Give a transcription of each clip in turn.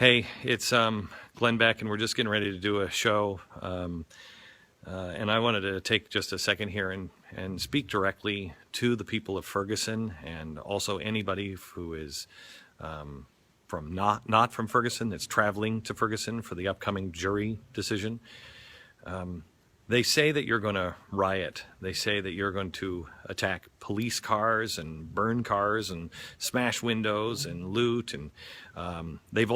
Hey, it's Glenn Beck, and we're just getting ready to do a show. And I wanted to take just a second here and speak directly to the people of Ferguson, and also anybody who is from not from Ferguson, that's traveling to Ferguson for the upcoming jury decision. They say that you're going to riot. They say that you're going to attack police cars and burn cars and smash windows and loot, and they've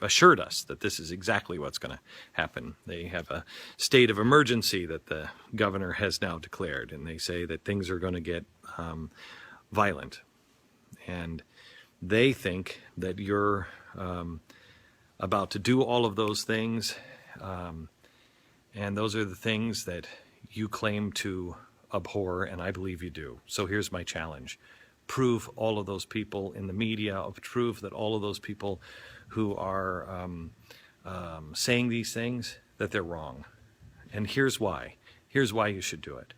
assured us that this is exactly what's going to happen. They have a state of emergency that the governor has now declared, and they say that things are going to get violent. And they think that you're about to do all of those things, and those are the things that you claim to abhor, and I believe you do. So here's my challenge. Prove all of those people in the media, prove that all of those people who are saying these things, that they're wrong. And here's why. Here's why you should do it.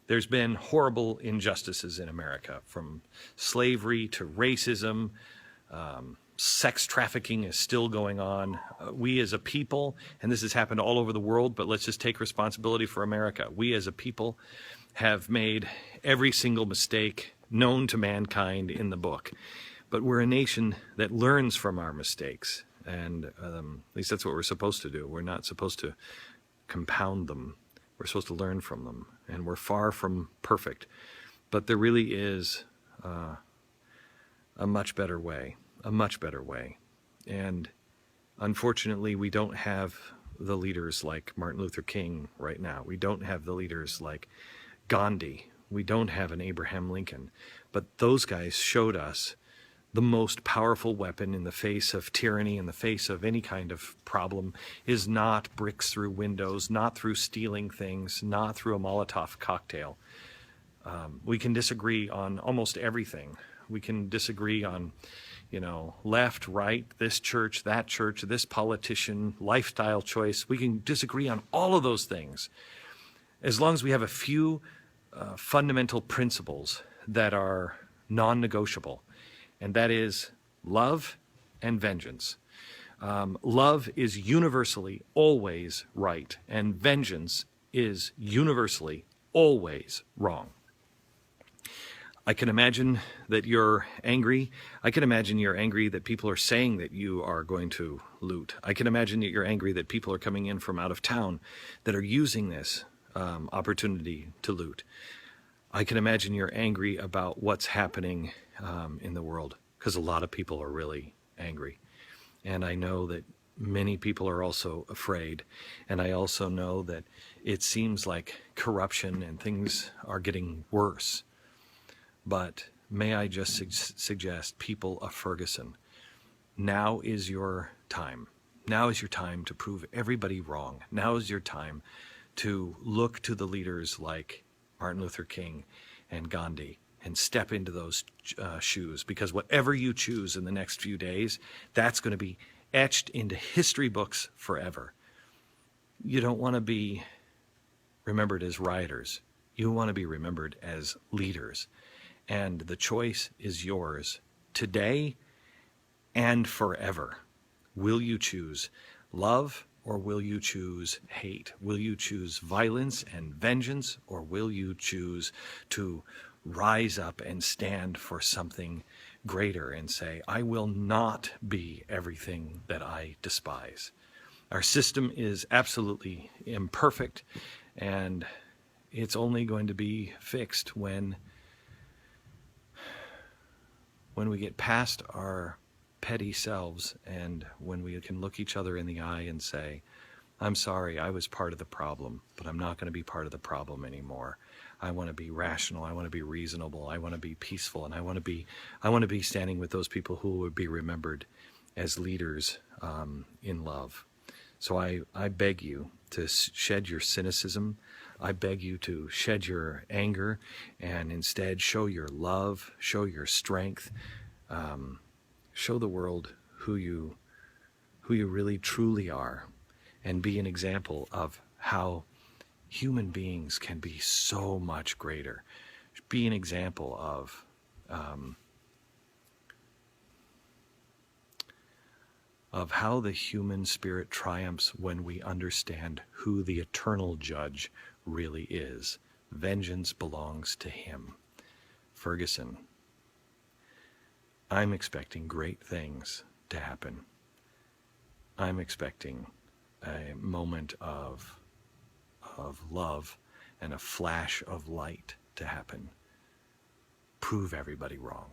There's been horrible injustices in America, from slavery to racism. Sex trafficking is still going on. We as a people, and this has happened all over the world, but let's just take responsibility for America. We as a people have made every single mistake known to mankind in the book. But we're a nation that learns from our mistakes, and at least that's what we're supposed to do. We're not supposed to compound them. We're supposed to learn from them, and we're far from perfect. But there really is a much better way, a much better way. And unfortunately, we don't have the leaders like Martin Luther King right now. We don't have the leaders like Gandhi. We don't have an Abraham Lincoln. But those guys showed us the most powerful weapon in the face of tyranny, in the face of any kind of problem, is not bricks through windows, not through stealing things, not through a Molotov cocktail. We can disagree on almost everything. We can disagree on, left, right, this church, this politician, lifestyle choice. We can disagree on all of those things, as long as we have a few fundamental principles that are non-negotiable, and that is love and vengeance. Love is universally always right, and vengeance is universally always wrong. I can imagine that you're angry. I can imagine you're angry that people are saying that you are going to loot. I can imagine that you're angry that people are coming in from out of town that are using this opportunity to loot. I can imagine you're angry about what's happening in the world, because a lot of people are really angry. And I know that many people are also afraid. And I also know that it seems like corruption and things are getting worse. But may I just suggest, people of Ferguson, now is your time. Now is your time to prove everybody wrong. Now is your time to look to the leaders like Martin Luther King and Gandhi and step into those shoes, because whatever you choose in the next few days, that's going to be etched into history books forever. You don't want to be remembered as rioters. You want to be remembered as leaders. And the choice is yours today and forever. Will you choose love, or will you choose hate? Will you choose violence and vengeance, or will you choose to rise up and stand for something greater and say, I will not be everything that I despise? Our system is absolutely imperfect, and it's only going to be fixed when we get past our petty selves, and when we can look each other in the eye and say, I'm sorry, I was part of the problem, but I'm not going to be part of the problem anymore. I want to be rational, I want to be reasonable, I want to be peaceful, and I want to be standing with those people who would be remembered as leaders in love. So I beg you to shed your cynicism. I beg you to shed your anger and instead show your love, show your strength, show the world who you really truly are, and be an example of how human beings can be so much greater. Be an example of of how the human spirit triumphs when we understand who the eternal judge really is. Vengeance belongs to him. Ferguson, I'm expecting great things to happen. I'm expecting a moment of love and a flash of light to happen. Prove everybody wrong.